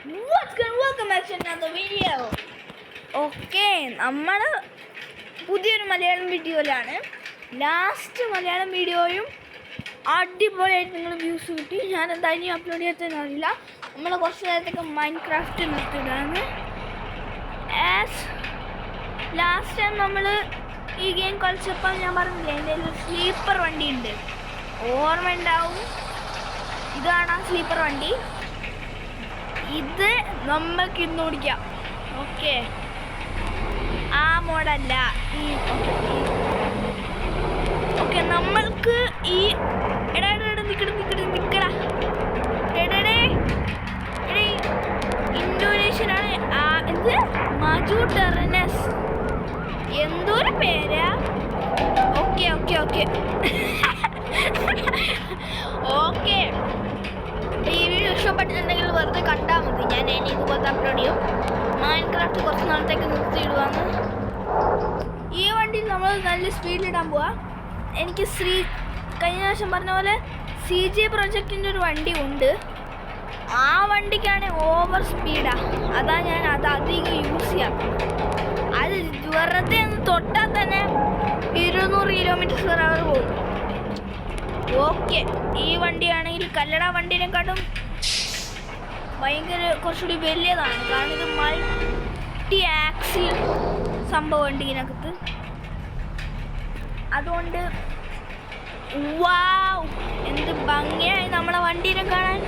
welcome back to another video. Okay, നമ്മൾ പുതിയൊരു Malayalam വീഡിയോയിലാണ്. Last Malayalam വീഡിയോയും അടിപൊളിയായിട്ട് നിങ്ങൾ വ്യൂസ് കിട്ടി. ഞാൻ എന്തായാലും അപ്ലോഡ് ചെയ്യാത്തതെന്ന് അറിയില്ല. നമ്മൾ കുറച്ച് നേരത്തേക്ക് മൈൻക്രാഫ്റ്റ് നിർത്തിയിടാണ്. ലാസ്റ്റ് ടൈം നമ്മൾ ഈ ഗെയിം കളിച്ചപ്പോൾ ഞാൻ പറഞ്ഞില്ലേ എൻ്റെ ഒരു സ്ലീപ്പർ വണ്ടി ഉണ്ട്, ഓർമ്മ ഉണ്ടാവും. ഇതാണ് ആ സ്ലീപ്പർ വണ്ടി. ഇത് നമ്മൾക്ക് ഇന്ന് ഓടിക്കാം. ഓക്കെ, ആ മോഡല്ല ഈ. ഓക്കെ, നമ്മൾക്ക് ഈ നിക്കടാ ഇൻഡോനേഷ്യനാണ്. ഇത് മജു ടെറനസ്, എന്തൊരു പേരാ. ഓക്കെ ഓക്കെ ഓക്കെ ഓക്കെ ഈ വീഡിയോ ഇഷ്ടപ്പെട്ടിട്ടുണ്ടെങ്കിൽ വെറുതെ കണ്ടാൽ മതി. ഞാൻ ഇനി ഇതുപോലത്തെ അപ്ലോഡ് ചെയ്യും. മൈൻക്രാഫ്റ്റ് കുറച്ച് നാളത്തേക്ക് നിർത്തിയിടുവാണ്. ഈ വണ്ടിയിൽ നമ്മൾ നല്ല സ്പീഡിലിടാൻ പോവാ. എനിക്ക് കഴിഞ്ഞ പ്രാവശ്യം പറഞ്ഞ പോലെ CJ പ്രൊജക്റ്റിൻ്റെ ഒരു വണ്ടി ഉണ്ട്. ആ വണ്ടിക്കാണ് ഓവർ സ്പീഡാണ്. അതാ ഞാൻ അത് അധികം യൂസ് ചെയ്യാം. അത് വെറുതെ ഒന്ന് തൊട്ടാൽ തന്നെ 200 km/h പോകും. ഓക്കെ, ഈ വണ്ടിയാണെങ്കിൽ കല്ലട വണ്ടീനെക്കാട്ടും ഭയങ്കര കുറച്ചുകൂടി വലിയതാണ്. കാരണം ഇത് മൾട്ടി ആക്സിൽ സംഭവം ഉണ്ട് ഇതിനകത്ത്. അതുകൊണ്ട് വാവ്, എന്ത് ഭംഗിയായി നമ്മളെ വണ്ടീനെ കാണാൻ.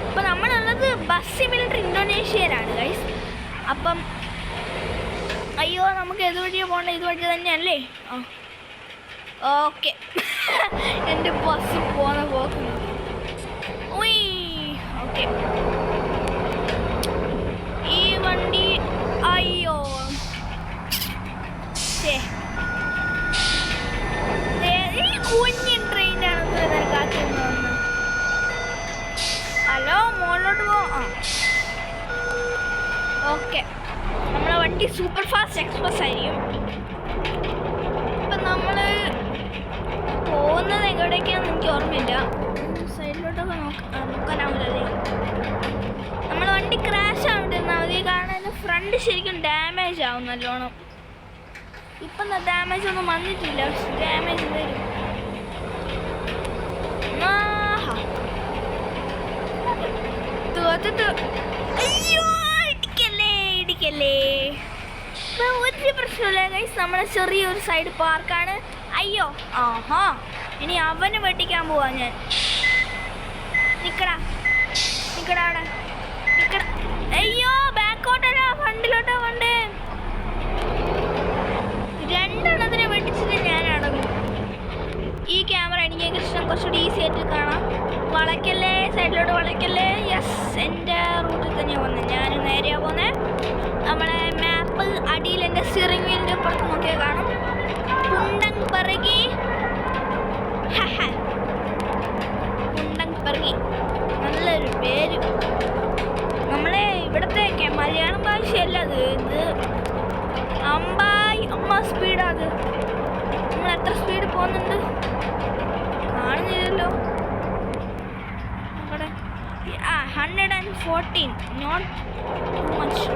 അപ്പം നമ്മളുള്ളത് ബസ് സിമുലേറ്റർ ഇന്തോനേഷ്യയിലാണ് ഗൈസ്. അപ്പം അയ്യോ, നമുക്ക് ഏതുവഴിയാണ് പോകേണ്ടത്? ഇതുവഴി തന്നെയല്ലേ? ഓക്കെ, എൻ്റെ ബസ് പോകുന്ന പോക്ക്. ഓക്കെ, ഈ വണ്ടി അയ്യോ ഈ കുഞ്ഞൻ ട്രെയിനാണ് കാറ്റുന്ന. ഹലോ, മുകളിലോട്ട് പോവാം. ഓക്കെ, നമ്മളെ വണ്ടി സൂപ്പർ ഫാസ്റ്റ് എക്സ്പ്രസ് ആയിരിക്കും. ഇപ്പം നമ്മൾ പോകുന്നത് എവിടേക്കാണെന്ന് എനിക്ക് ഓർമ്മയില്ല. സൈഡിലോട്ടൊക്കെ നോക്കാനാവില്ലല്ലേ. നമ്മളെ വണ്ടി ക്രാഷ് ആവിട്ടിരുന്നാൽ മതി. കാരണം ഫ്രണ്ട് ശരിക്കും ഡാമേജ് ആവും നല്ലോണം. ഇപ്പം ഡാമേജ് ഒന്നും വന്നിട്ടില്ല, പക്ഷെ ഡാമേജ് വരും. അയ്യോ, ഇടിക്കല്ലേ. ഒരു പ്രശ്നമില്ല ഗൈസ്, നമ്മളെ ചെറിയൊരു സൈഡ് പാർക്കാണ്. അയ്യോ, ആഹാ, ഇനി അവന് വെട്ടിക്കാൻ പോവാ ഞാൻ. നിക്കടാ അവിടെ നിക്കട. അയ്യോ, ബാക്കോട്ടല്ല, ഫ്രണ്ടിലോട്ടാ വണ്ടേ. രണ്ടെണ്ണത്തിനെ വെട്ടിച്ചിട്ട് ഞാൻ അടങ്ങും. ഈ ക്യാമറ എനിക്ക് ഇഷ്ടം, കുറച്ചുകൂടി ഈസി ആയിട്ട് കാണാം. വളയ്ക്കല്ലേ, സൈഡിലോട്ട് വളയ്ക്കല്ലേ. യെസ്, എൻ്റെ റൂട്ടിൽ തന്നെയാണ് പോകുന്നത്. ഞാൻ നേരെയാണ് പോകുന്നത്. നമ്മളെ മാപ്പ് അടിയിൽ എൻ്റെ സ്റ്റിയറിംഗ് വീലിൻ്റെ അപ്പുറത്ത് നോക്കിയാൽ കാണും. കുണ്ടംപെറുകി, കുണ്ടംപെറുകി, നല്ലൊരു പേര്. നമ്മളെ ഇവിടുത്തെ മലയാളം ഭാഷയല്ല അത്. ഇത് അമ്മ സ്പീഡാത്. നമ്മൾ എത്ര സ്പീഡ് പോകുന്നുണ്ട് കാണുന്നില്ലല്ലോ. അവിടെ 114, നോട്ട് ടു മച്ച്.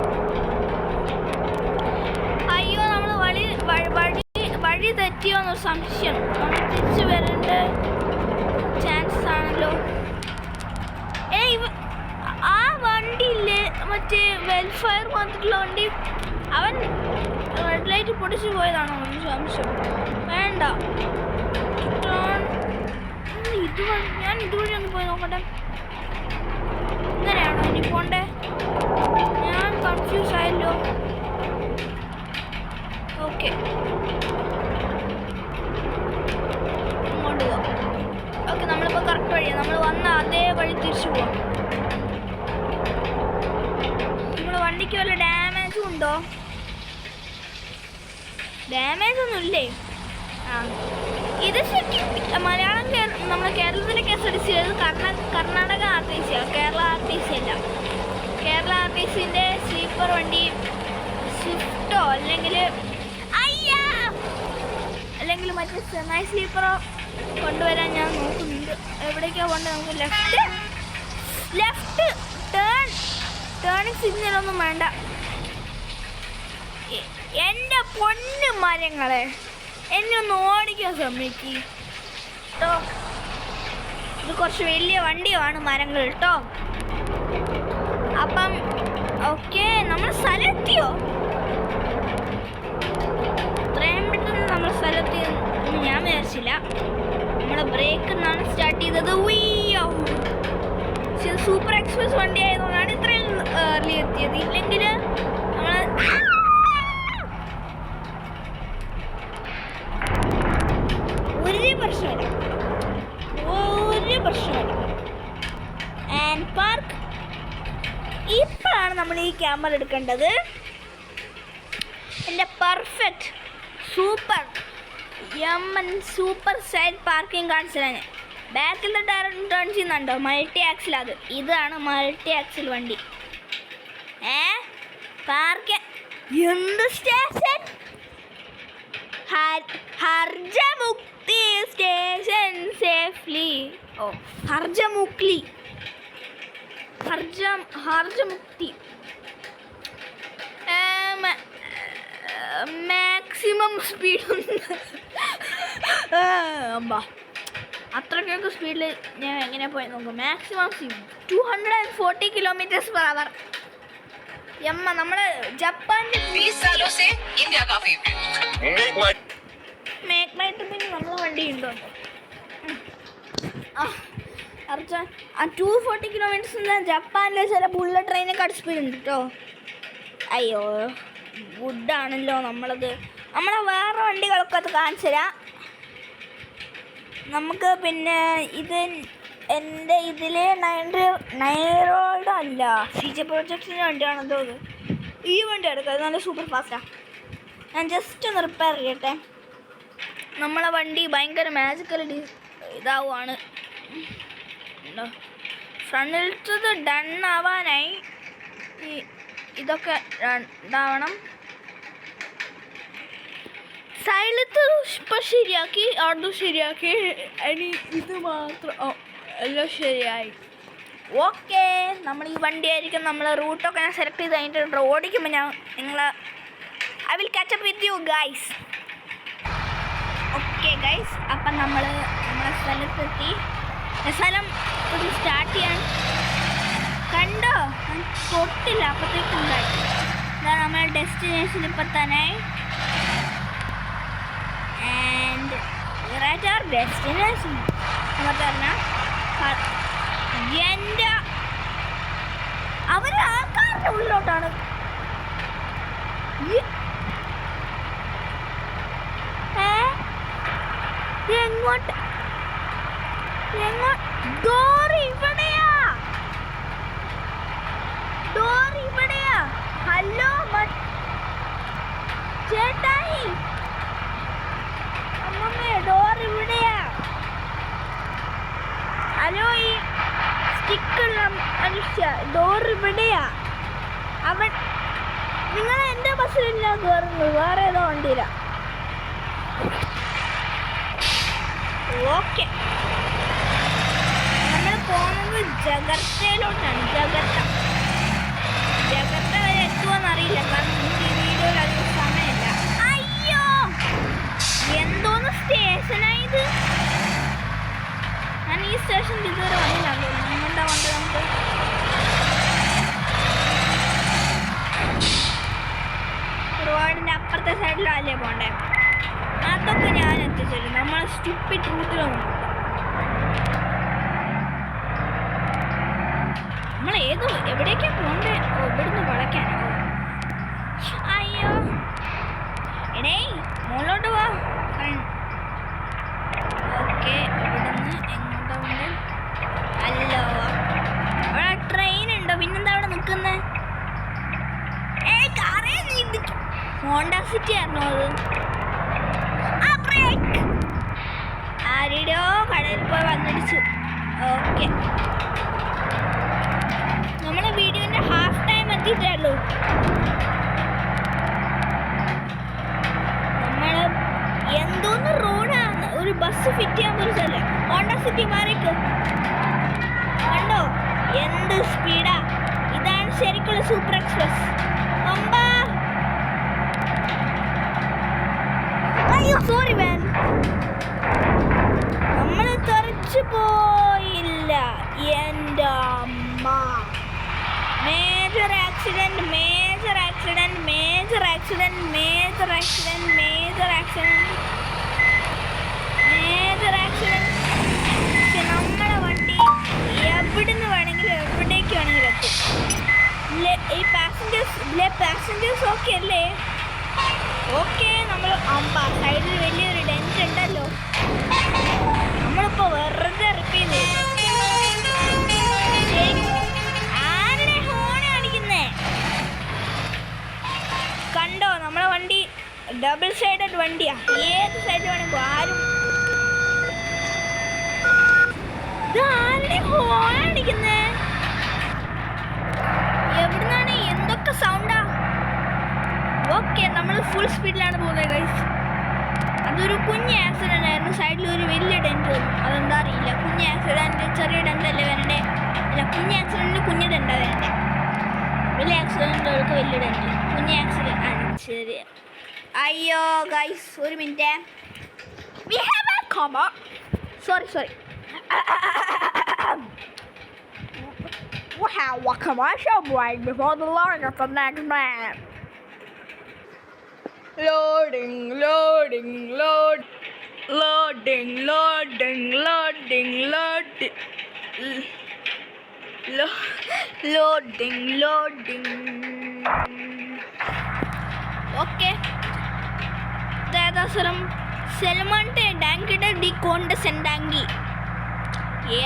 അയ്യോ, നമ്മൾ വഴി തെറ്റിയോന്നൊരു സംശയം. നമ്മൾ തിരിച്ച് വരേണ്ട ചാൻസ് ആണല്ലോ. ആ വണ്ടിയില്ലേ, മറ്റേ വെൽഫെയർ മാത്രമുള്ള വണ്ടി, അവൻ റെഡ് ലൈറ്റ് പൊടിച്ചു പോയതാണോ സംശയം? വേണ്ട, ഞാൻ ഇതുവഴി ഒന്ന് പോയി നോക്കട്ടെ. ഇങ്ങനെയാണോ ഇനി പോണ്ടേ? ഞാൻ കൺഫ്യൂസ് ആയല്ലോ. ഓക്കെ, ഇങ്ങോട്ട് പോവാം. ഓക്കെ, നമ്മളിപ്പോൾ കറക്റ്റ് വഴിയാണ്. നമ്മൾ വന്ന അതേ വഴി തിരിച്ചു പോവാം. നമ്മുടെ വണ്ടിക്ക് വല്ല ഡാമേജും ഉണ്ടോ? ഡാമേജ് ഒന്നും ഇല്ലേ? ഇത് ശരിക്കും മലയാളം നമ്മുടെ കേരളത്തിലെ KSRTC, Karnataka RTC, Kerala RTC അല്ല. കേരള RTCൻ്റെ സ്ലീപ്പർ വണ്ടി സ്വിഫ്റ്റോ അല്ലെങ്കിൽ മറ്റേ സെമി സ്ലീപ്പറോ കൊണ്ടുവരാൻ ഞാൻ നോക്കുന്നുണ്ട്. എവിടേക്കാണ് പോകേണ്ടത്? നമുക്ക് ലെഫ്റ്റ് ടേൺ സിഗ്നലൊന്നും വേണ്ട. എൻ്റെ പൊന്നു മരങ്ങളെ, എന്നെ ഒന്ന് ഓടിക്കാൻ സമ്മതിക്ക് കേട്ടോ. ഇത് കുറച്ച് വലിയ വണ്ടിയാണ് മരങ്ങൾ കേട്ടോ. അപ്പം ഓക്കെ, നമ്മൾ സ്ഥലത്തിയോ? ഇത്രയും പെട്ടെന്ന് നമ്മൾ സ്ഥലത്ത് ഞാൻ വിചാരിച്ചില്ല. നമ്മുടെ ബ്രേക്ക് നിന്നാണ് സ്റ്റാർട്ട് ചെയ്തത്. സൂപ്പർ എക്സ്പ്രസ് വണ്ടി ആയതുകൊണ്ടാണ് ഇത്രയും ഏർലി എത്തിയത്. ഇല്ലെങ്കിൽ നമ്മൾ ഒരു പ്രശ്നമില്ല. And park. ഇപ്പോഴാണ് നമ്മൾ ഈ ക്യാമറ എടുക്കേണ്ടത്. എൻ്റെ പെർഫെക്റ്റ് സൂപ്പർ സൈഡ് പാർക്കിംഗ് കാണിച്ചതാണ്. ബാക്കിലത്തെ ടയർ ടേൺ ചെയ്യുന്നുണ്ടോ? Multi axle. ഇതാണ് മൾട്ടി ആക്സിൽ വണ്ടി. പാർക്ക്. എന്ത് സ്റ്റേഷൻ? ഹർജമുക്തി സ്റ്റേഷൻ സേഫ്ലി. ഹർജമുക്തി മാക്സിമം സ്പീഡ് അത്രയ്ക്കൊക്കെ സ്പീഡിൽ ഞാൻ എങ്ങനെ പോയി നോക്കും. Maximum 240 km/h. നമ്മൾ ജപ്പാനിൽ മേക്ക് മൈ ട്രിപ്പിന് നമ്മളെ വണ്ടി ഉണ്ടോ? 240 km ജപ്പാനിലെ ചില ബുള്ളറ്റ് ട്രെയിനൊക്കെ സ്പീഡ് ഉണ്ട് കേട്ടോ. അയ്യോ, ഗുഡാണല്ലോ നമ്മളത്. നമ്മളെ വേറെ വണ്ടികളൊക്കെ അത് കാണിച്ചു തരാം നമുക്ക്. പിന്നെ ഇത് എൻ്റെ ഇതിലെ നൈറോയുടെ അല്ല, CJ പ്രൊജക്റ്റിൻ്റെ വണ്ടിയാണെന്തോ ഇത്. ഈ വണ്ടി എടുക്കുക, അത് നല്ല സൂപ്പർ ഫാസ്റ്റാണ്. ഞാൻ ജസ്റ്റ് ഒന്ന് റിപ്പയർ ചെയ്യട്ടെ. നമ്മളെ വണ്ടി ഭയങ്കര മാജിക്കൽ ഇതാവുകയാണ്. ഫ്രണ്ടിലത്തത് ഡൺ ആവാനായി. ഇതൊക്കെ ഇതാവണം. സൈഡിലത്ത് ഇപ്പം ശരിയാക്കി, അതും ശരിയാക്കി. ഇനി ഇത് മാത്രം എല്ലാം ശരിയായി. ഓക്കെ, നമ്മൾ ഈ വണ്ടി ആയിരിക്കും. നമ്മൾ റൂട്ടൊക്കെ ഞാൻ സെലക്ട് ചെയ്ത് കഴിഞ്ഞിട്ട് ഓടിക്കുമ്പോൾ ഞാൻ I will catch up with you guys. Okay guys, അപ്പം നമ്മളെ സ്ഥലത്തെത്തി. സ്ഥലം ഒരു സ്റ്റാർട്ട് ചെയ്യാൻ കണ്ടോ? തൊട്ടില്ല, അപ്പോഴത്തേക്കും ഉണ്ടായി. ഇതാണ് നമ്മളെ ഡെസ്റ്റിനേഷൻ. ഇപ്പം തന്നെ ആൻഡ് റൈറ്റ് ആർ ഡെസ്റ്റിനേഷൻ എന്ന് പറഞ്ഞാൽ എൻ്റെ അവർ ആൾക്കാരുടെ ഉള്ളിലോട്ടാണ്. എങ്ങോട്ട്? ഡോർ ഇവിടെയാ. ഹലോ ചേട്ടായി, അമ്മമ്മേ, ഡോർ ഇവിടെയാ. ഹലോ, ഈ സ്റ്റിക്കുള്ള മനുഷ്യ, ഡോർ ഇവിടെയാ. നിങ്ങൾ എൻ്റെ ബസ്സിലില്ല കയറുന്നത്, വേറെ ഏതോ വണ്ടിയില്ല. ഓക്കെ, നമ്മൾ പോകുന്നത് ജഗർത്തയിലോട്ടാണ്. ജഗർത്ത വരെ എത്തുമോന്നറിയില്ല, കാരണം എനിക്ക് ഈ വീഡിയോയിൽ അധികം സമയമില്ല. അയ്യോ, എന്തോന്ന് സ്റ്റേഷനായത്. ഞാൻ ഈ സ്റ്റേഷനിൽ ഇതുവരെ വന്നില്ല. അങ്ങോട്ടാ വന്നത്. നമുക്ക് റോഡിൻ്റെ അപ്പുറത്തെ സൈഡിലല്ലേ പോണ്ടേ? അതൊക്കെ ഞാൻ എത്തിച്ചേരും. നമ്മൾ സ്റ്റുപ്പിഡ് റൂട്ടിലൊന്നും നമ്മൾ എവിടേക്കാണ് പോണ്ടേ? ഇവിടുന്ന് വളയ്ക്കാനോ? അയ്യോ, എടേ മുകളിലോട്ട് പോ. ഓക്കെ, ഇവിടുന്ന് എങ്ങോട്ടാ പോണ്ടേ? അല്ലോ, അവിടെ ട്രെയിൻ ഉണ്ടോ? പിന്നെന്താ അവിടെ നിൽക്കുന്നത്? കാറേ ഹോണ്ട സിറ്റി ആയിരുന്നോ അത്? ആരുടെയോ കടയിൽ പോയി വന്നിടിച്ചു. ഓക്കെ, നമ്മളെ വീഡിയോന്റെ ഹാഫ് ടൈം എത്തിയിട്ടുള്ളൂ. നമ്മള് എന്തോന്ന് റോഡാണ്, ഒരു ബസ് ഫിറ്റ് ചെയ്യാൻ പോലും സ്ഥലം. ഹോണ്ട സിറ്റി മാറിക്ക് കണ്ടോ? എന്ത് സ്പീഡാ! ഇതാണ് ശരിക്കുള്ള സൂപ്പർ എക്സ്പ്രസ്. അയ്യോ സോറി മാൻ, നമ്മൾ തെറിച്ചു പോയില്ല. എൻ്റെ അമ്മ. Major accident, major accident, major accident, major accident, major accident, major accident. പക്ഷെ നമ്മുടെ വണ്ടി എവിടുന്ന് വേണമെങ്കിലും എവിടേക്ക് വേണമെങ്കിലും എത്തും. ഈ പാസഞ്ചേഴ്സ് ഓക്കെ അല്ലേ? ഓക്കെ. നമ്മൾ സൈഡിൽ വലിയൊരു ഡെന്റ് ഉണ്ടല്ലോ, നമ്മളിപ്പോ വെറുതെ റിപ്പീറ്റ് ആരുടെ ഹോൺ അടിക്കുന്നേ കണ്ടോ? നമ്മളെ വണ്ടി ഡബിൾ സൈഡഡ് വണ്ടിയാ, ഏത് സൈഡിൽ വേണമെങ്കിൽ ആരും. ഇത് ആരുടെ ഹോൺ അടിക്കുന്നേ? എവിടുന്നാണ്? എന്തൊക്കെ സൗണ്ടാ? ഓക്കെ, നമ്മൾ ഫുൾ സ്പീഡിലാണ് പോകുന്നത് ഗൈസ്. അതൊരു കുഞ്ഞ് ആക്സിഡന്റ് ആയിരുന്നു. സൈഡിൽ ഒരു വലിയ ഡെന്റ് വന്നു. അതെന്താ അറിയില്ല. കുഞ്ഞ് ആക്സിഡന്റ് ചെറിയ ഡെന്റ് അല്ലേ വരണ്ടേ? അല്ല, കുഞ്ഞ് ആക്സിഡന്റിന് കുഞ്ഞ് ഡെന്റാ വരണ്ടേ. വലിയ ആക്സിഡന്റുകൾക്ക് വലിയ ഡെന്റ്, കുഞ്ഞ് ആക്സിഡന്റ് ആണ് ശരി. അയ്യോ ഗൈസ്, ഒരു minute. Sorry. We have a commercial break before the launch of the next man. Loading. Loading. Okay. ദാസരം സെൽമാന്റെ ഡാങ്കിയുടെ ഡി കോണ്ടസെൻഡാങ്കി.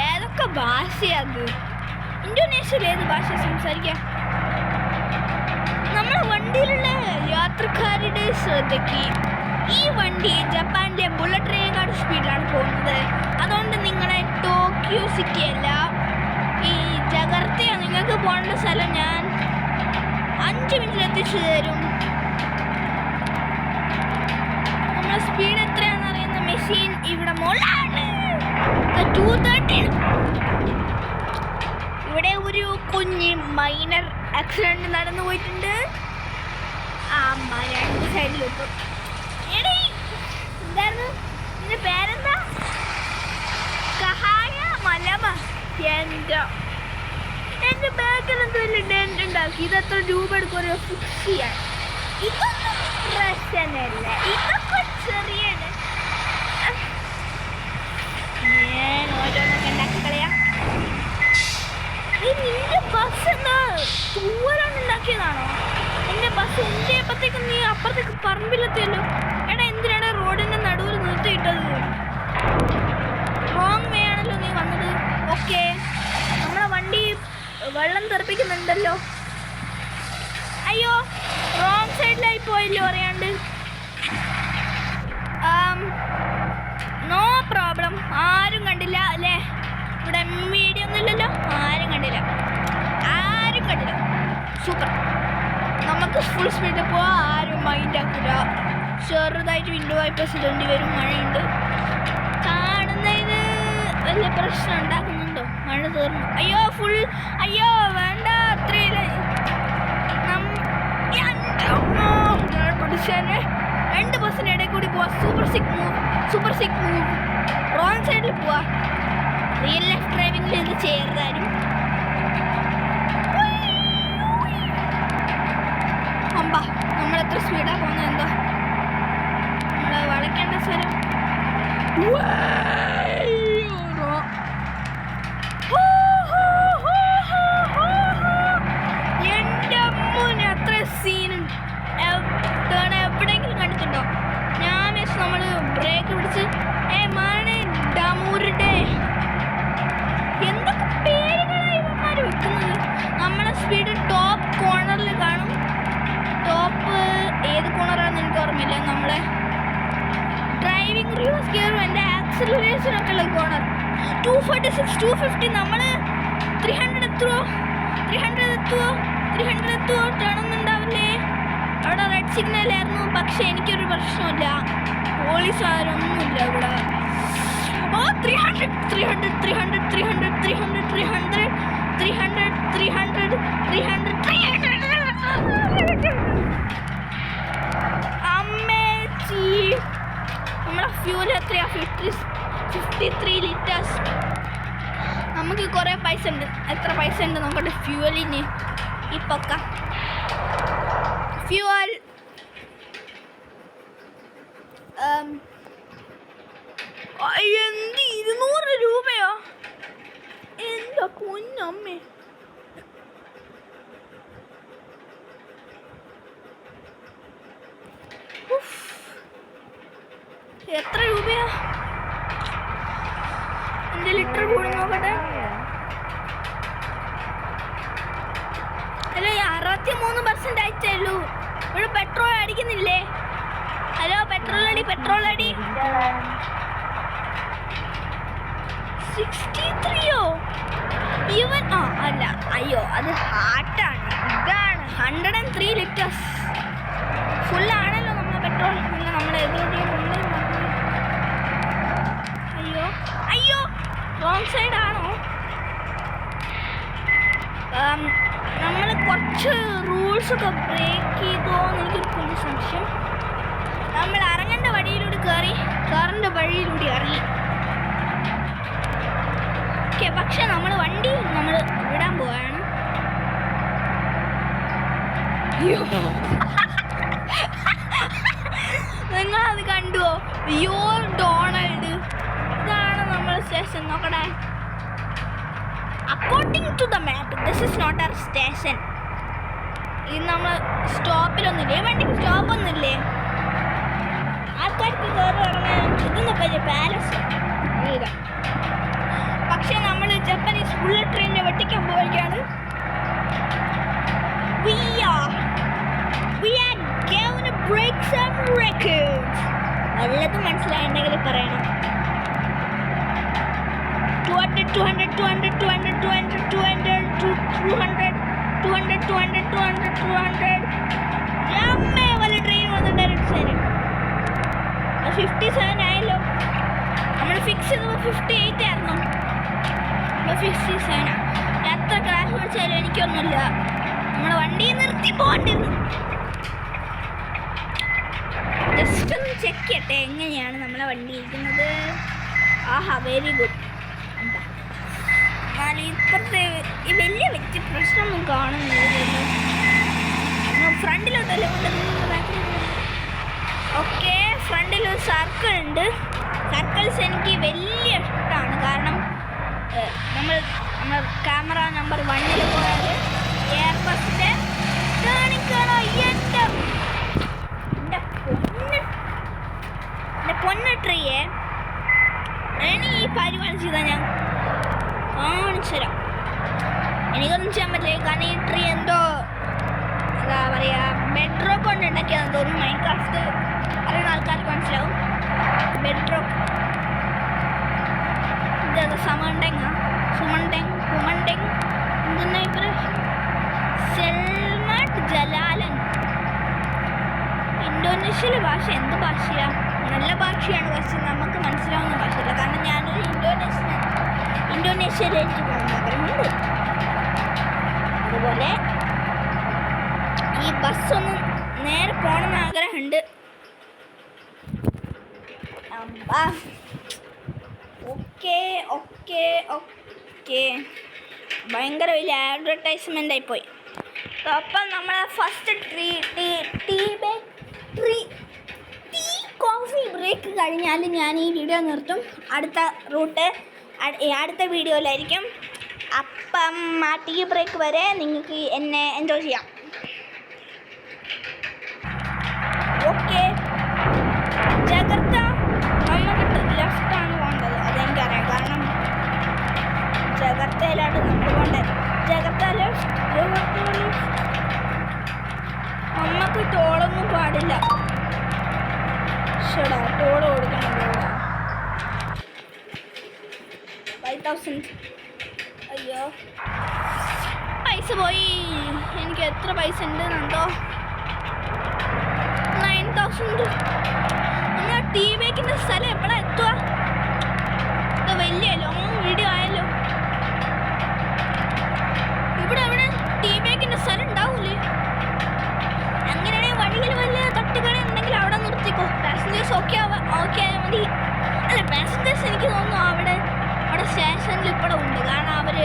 ഏതൊക്കെ ഭാഷയത്? ഇന്തോനേഷ്യയിൽ ഏത് ഭാഷ സംസാരിക്കാം? നമ്മുടെ വണ്ടിയിലുള്ള യാത്രക്കാരുടെ ശ്രദ്ധയ്ക്ക്, ഈ വണ്ടി ജപ്പാനിലെ ബുള്ളറ്റ് ട്രെയിനേക്കാൾ സ്പീഡിലാണ് പോകുന്നത്. അതുകൊണ്ട് നിങ്ങളെ ടോക്കിയോ സിറ്റി അല്ല, ഈ ജഗർത്തയാണ് നിങ്ങൾക്ക് പോകേണ്ട സ്ഥലം. ഞാൻ 5 മിനിറ്റിൽ എത്തിച്ചു തരും. നമ്മളെ സ്പീഡ് എത്രയാണെന്ന് അറിയുന്ന മെഷീൻ ഇവിടെ മോളാണ്. 230. ഇവിടെ ഒരു കുഞ്ഞ് മൈനർ ആക്സിഡന്റ് നടന്നു പോയിട്ടുണ്ട്. അമ്മ 2 സൈഡിലിട്ടു. എന്തായിരുന്നു നിന്റെ പേരെന്താ? കഹായ മലമ. എൻ്റെ ബാക്കിൽ എന്തോ വലിയ ഡെന്റ് ഉണ്ടാക്കി. ഇത് എത്ര രൂപ എടുക്കും ഒരു ഫിക്സ് ചെയ്യാൻ? ഇതൊന്നും പ്രശ്നമല്ല, ഇതൊക്കെ ചെറിയ ഞാൻ ഓരോന്നൊക്കെ ഉണ്ടാക്കി കളയാം. നിന്റെ ബസ് എന്താ ദൂരം ഉണ്ടാക്കിയതാണോ? നിന്റെ ബസ് ഉണ്ടയപ്പോഴത്തേക്കും നീ അപ്പുറത്തേക്ക് പറമ്പിലെത്തിയല്ലോ. എടാ, എന്തിനാണ് റോഡിന്റെ നടുവിൽ നിർത്തിയിട്ടത്? റോങ് വേ ആണല്ലോ നീ വന്നത്. ഓക്കെ, നമ്മളെ വണ്ടി വെള്ളം തെറിപ്പിക്കുന്നുണ്ടല്ലോ. അയ്യോ, റോങ് സൈഡിലായി പോയല്ലോ അറിയാണ്ട്. No problem. ആരും കണ്ടില്ല അല്ലേ? ഇവിടെ മീഡിയം ഒന്നുമില്ലല്ലോ. ആരും കണ്ടില്ല. സൂപ്പർ. നമുക്ക് ഫുൾ സ്പീഡിൽ പോവാം. ആരും മൈൻഡ് ആക്കില്ല. ചെറുതായിട്ട് വിൻഡോ വൈപ്പേഴ്സ് ഇടേണ്ടി വരും. മഴയുണ്ട്. കാണുന്നതിന് വലിയ പ്രശ്നം ഉണ്ടാക്കുന്നുണ്ടോ? മഴ തീർന്നു. അയ്യോ വേണ്ട. അത്രയില്ല. 2 ബസ്സിന് ഇടയിൽ കൂടി പോവാ. സൂപ്പർ സിക്ക് മൂവ്. റോങ് സൈഡിൽ പോവാ. റിയൽ ലൈഫ് ഡ്രൈവിംഗിൽ ഇത് ചേർന്നാലും നമ്മളെത്ര സ്പീഡാ പോകുന്നത്? എന്തോ നമ്മള് വളയ്ക്കേണ്ട സ്ഥലം. എൻ്റെ അമ്മൂന് അത്ര സീനുണ്ട്. എവിടെയെങ്കിലും കണ്ടിട്ടുണ്ടോ? ഞാൻ വെച്ച് നമ്മള് ബ്രേക്ക് പിടിച്ച് എന്തൊക്കെ പേരുകളാണ് ഇവന്മാർ വെക്കുന്നത്. നമ്മളെ സ്പീഡ് ടോപ്പ് കോർണറിൽ കാണും. ടോപ്പ് ഏത് കോർണറാണെന്ന് എനിക്ക് ഓർമ്മയില്ല. നമ്മളെ ഡ്രൈവിംഗ് റിവേഴ്സ് ഗിയറും എൻ്റെ ആക്സിലറേഷനൊക്കെ ഉള്ള കോർണർ. 246, 250. നമ്മൾ 300 എത്തുമോ? 300 എത്തുമോ? ടേണൊന്നുണ്ടാവില്ലേ? അവിടെ റെഡ് സിഗ്നലായിരുന്നു. പക്ഷെ എനിക്കൊരു പ്രശ്നമില്ല. പോലീസുകാരൊന്നുമില്ല ഇവിടെ. 300, 300, 300, 300, 300, 300, 300, 300, 300, 300. എത്ര പൈസ ഉണ്ട് നോക്കട്ടെ ഫ്യൂവലിന്. ഇപ്പൊക്ക ഫ്യൂവൽ എന്ത് 200 രൂപയോ? എൻ്റെ പൊന്നമ്മേ. എത്ര രൂപയാ? എൻ്റെ ലിറ്റർ കൂടി നോക്കട്ടെ. അല്ല 63% ആയിട്ടേ ഉള്ളൂ. ഇവിടെ പെട്രോൾ അടിക്കുന്നില്ലേ? ഹലോ പെട്രോൾ അടി. 63യോ? ഈവൻ അല്ല, അയ്യോ അത് ഹാർട്ടാണ്. ഇതാണ് 103 ലിറ്റേഴ്സ് ഫുള്ളാണല്ലോ നമ്മൾ പെട്രോൾ. നമ്മൾ അയ്യോ റോങ് സൈഡ് ആണോ? നമ്മൾ കുറച്ച് റൂൾസൊക്കെ ബ്രേക്ക് ചെയ്തോ എന്ന് എനിക്കൊരു കുഞ്ഞു സംശയം. നമ്മൾ ഇറങ്ങേണ്ട വഴിയിലൂടെ കയറേണ്ട വഴിയിലൂടെ ഇറങ്ങി. ഓക്കെ, പക്ഷെ നമ്മൾ വണ്ടി വിടാൻ പോവാണ്. നിങ്ങളത് കണ്ടുവോ? Your Donald. ഇതാണ് നമ്മൾ സ്റ്റേഷൻ. നോക്കട്ടെ. According to the map this is not our station. ഇത് നമ്മൾ സ്റ്റോപ്പിലൊന്നുമില്ലേ? വണ്ടിക്ക് സ്റ്റോപ്പൊന്നുമില്ലേ? ആൾക്കാർക്ക് കയറി ഇറങ്ങാൻ ഇതൊന്നും വലിയ പാലസ് ഇല്ല. പക്ഷെ നമ്മൾ ജപ്പാനീസ് ബുള്ളറ്റ് ട്രെയിനിനെ വെട്ടിക്കാൻ പോവുകയാണ്. We are going to break some records. വല്ലതും മനസ്സിലായിട്ടുണ്ടെങ്കിൽ പറയണം. 200 200 200 200 200 200 200 200 200 200 200. അമ്മേ വല്ല ട്രെയിൻ വന്നിട്ടുണ്ടായിരുന്നു. 57 ആയല്ലോ. നമ്മൾ ഫിക്സ് ചെയ്തപ്പോൾ 58 ആയിരുന്നു. 57. എത്ര ക്രാഷ് പിടിച്ചാലും എനിക്കൊന്നുമില്ല. നമ്മളെ വണ്ടി നിർത്തി പോകണ്ടിരുന്നു. ജസ്റ്റ് ഒന്ന് ചെക്ക് ചെയ്യട്ടെ എങ്ങനെയാണ് നമ്മളെ വണ്ടി ഇരിക്കുന്നത്. ആഹാ, വെരി ഗുഡ്. എന്നാൽ ഇപ്പുറത്തെ ഈ വലിയ വ്യക്തി പ്രശ്നമൊന്നും കാണുന്നില്ല. ഫ്രണ്ടിലോട്ടല്ലേ കൊണ്ടുവരുന്നത്? ഓക്കെ, ഫ്രണ്ടിൽ ഒരു സർക്കിൾ ഉണ്ട്. സർക്കിൾസ് എനിക്ക് വലിയ ഇഷ്ടമാണ്. കാരണം നമ്മൾ ക്യാമറ നമ്പർ 1 പോയാൽ എയർ ബസ്സിൻ്റെ കാണിക്കണോ? എൻ്റെ പൊന്നട്രിയെ ഇനി ഈ പരിപാടി ചെയ്താൽ ഞാൻ കാണിച്ചു തരാം. എനിക്കൊന്നും ചെയ്യാൻ പറ്റില്ല. കാരണം ഈ ട്രീ എന്തോ എന്താ പറയുക, ബെഡ്റോക്ക് കൊണ്ട് ഉണ്ടാക്കിയതെന്ന് തോന്നുന്നു. മൈൻക്രാഫ്റ്റ് അറിയുന്ന ആൾക്കാർക്ക് മനസ്സിലാവും. ബെഡ്റോക്ക് ഇത് സുമണ്ടെങ് എന്തെന്നാ ഇപ്പോൾ സെൽമട്ട് ജലാലൻ. ഇന്തോനേഷ്യയിലെ ഭാഷ എന്ത് ഭാഷയാണ്? നല്ല ഭാഷയാണ്, പക്ഷെ നമുക്ക് മനസ്സിലാവുന്ന ഭാഷയില്ല. കാരണം ഞാനൊരു ഇന്തോനേഷ്യയിലേക്ക് പോകാൻ ആഗ്രഹമുണ്ട്. അതുപോലെ ഈ ബസ്സൊന്നും നേരെ പോകണമെന്ന് ആഗ്രഹമുണ്ട്. ഓക്കെ ഭയങ്കര വലിയ അഡ്വർടൈസ്മെൻ്റ് ആയിപ്പോയി. അപ്പം നമ്മളെ ഫസ്റ്റ് കോഫി ബ്രേക്ക് കഴിഞ്ഞാൽ ഞാൻ ഈ വീഡിയോ നിർത്തും. അടുത്ത റൂട്ട് അടുത്ത വീഡിയോയിലായിരിക്കും. അപ്പം ആ ടീ ബ്രേക്ക് വരെ നിങ്ങൾക്ക് എന്നെ എൻജോയ് ചെയ്യാം. ഓക്കെ, ജഗർത്ത നമുക്ക് ലെഫ്റ്റാണ് പോകേണ്ടത്. അതെനിക്കറിയാം. കാരണം ജഗർത്തയിലാണ് നമ്മൾ പോകേണ്ടത്. ജഗർത്ത ലെഫ്റ്റ്. നമുക്ക് ടോളൊന്നും പാടില്ല. ഷടാ, ടോള് കൊടുക്കണമല്ലോ. 5000. അയ്യോ, പൈസ പോയി. എനിക്ക് എത്ര പൈസ ഉണ്ടെന്നുണ്ടോ? 9000. നമ്മൾ ടീ ബേക്കിൻ്റെ സ്ഥലം എപ്പോഴാണ് എത്തുക? ഇത് വലിയ ലോങ് വീഡിയോ ആയല്ലോ. ഇവിടെ ടീ ബേക്കിൻ്റെ സ്ഥലം ഉണ്ടാവൂലേ? അങ്ങനെയാണെങ്കിൽ വഴിയിൽ വല്ല തട്ടുകട ഉണ്ടെങ്കിൽ അവിടെ നിർത്തിക്കോ. പാസഞ്ചേഴ്സ് ഓക്കെ ആയാൽ മതി. അല്ല, പാസഞ്ചേഴ്സ് എനിക്ക് തോന്നുന്നു അവിടെ സ്റ്റേഷനിൽ ഇപ്പോഴും ഉണ്ട്. കാരണം അവർ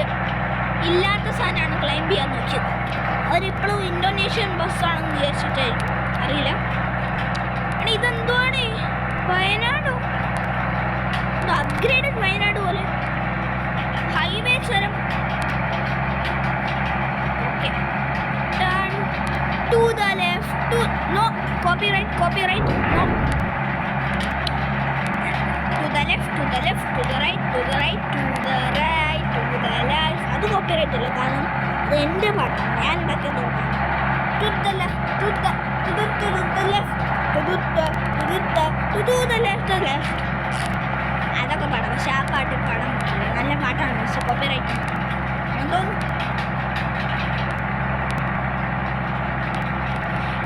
ഇല്ലാത്ത സാധനമാണ് ക്ലൈംബ് ചെയ്യാൻ നോക്കിയത്. അവരിപ്പോഴും ഇന്തോനേഷ്യൻ ബസ്സാണെന്ന് വിചാരിച്ചിട്ടായിരിക്കും, അറിയില്ല. എടാ ഇതെന്തുവാണ്? വയനാടോ? അപ്ഗ്രേഡഡ് വയനാട് പോലെ ഹൈവേ ചുരം. Okay, turn to the left. No, copyright no. To the left, to the left, to the right, to the right, to the right, to the left. അത് കോപ്പിറൈറ്റ് അല്ല, കാരണം അത് എൻ്റെ പാട്ടാണ്, ഞാൻ ഉണ്ടാക്കിയത്. To the left, to the left, to the left. അതൊക്കെ പാടാം, പക്ഷെ ആ പാട്ട് പാടാൻ പറ്റില്ല. നല്ല പാട്ടാണ്, പക്ഷെ കോപ്പിറൈറ്റ് എന്തോ.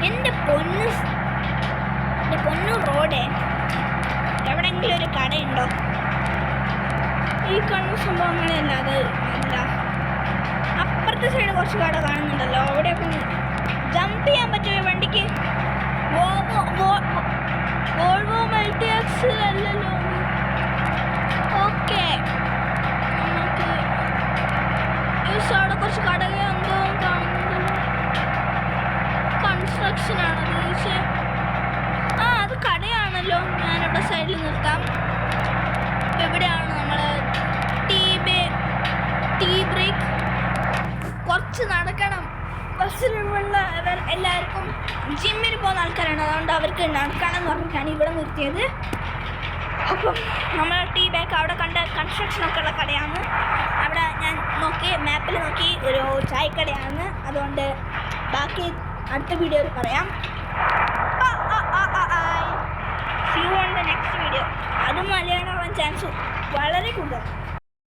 എൻ്റെ പൊന്നു റോഡേ, എവിടെയെങ്കിലും ഒരു കടയുണ്ടോ? ഈ കാണുന്ന സംഭവങ്ങളല്ലാതെ അല്ല. അപ്പുറത്തെ സൈഡ് കുറച്ച് കട കാണുന്നുണ്ടല്ലോ, അവിടെയൊക്കെ ജമ്പ് ചെയ്യാൻ പറ്റുമോ വണ്ടിക്ക്? വോൾവോ മൾട്ടി ആക്സിൽ അല്ലല്ലോ. ഓക്കെ, നമുക്ക് അവിടെ കുറച്ച് കടകൾ എന്തോ കാണുന്നുണ്ടല്ലോ. കൺസ്ട്രക്ഷൻ ആണത്, പക്ഷേ അത് കടയാണല്ലോ. ഞാനിവിടെ സൈഡിൽ നിർത്താം. എവിടെയാണ് നമ്മൾ? Tea break. കുറച്ച് നടക്കണം. ബസ്സിലുള്ള എല്ലാവർക്കും ജിമ്മിൽ പോകുന്ന ആൾക്കാരാണ്, അതുകൊണ്ട് അവർക്ക് നടക്കണം എന്ന് പറഞ്ഞിട്ടാണ് ഇവിടെ നിർത്തിയത്. അപ്പം നമ്മൾ ടീ ബ്രേക്ക് അവിടെ കണ്ട കൺസ്ട്രക്ഷനൊക്കെ ഉള്ള കടയാണ്. അവിടെ ഞാൻ നോക്കി, മാപ്പിൽ നോക്കി, ഒരു ചായക്കടയാണ്. അതുകൊണ്ട് ബാക്കി അടുത്ത വീഡിയോയിൽ പറയാം. See you on the next video. അതും മലയാളം ചാൻസ് വളരെ കൂടുതൽ.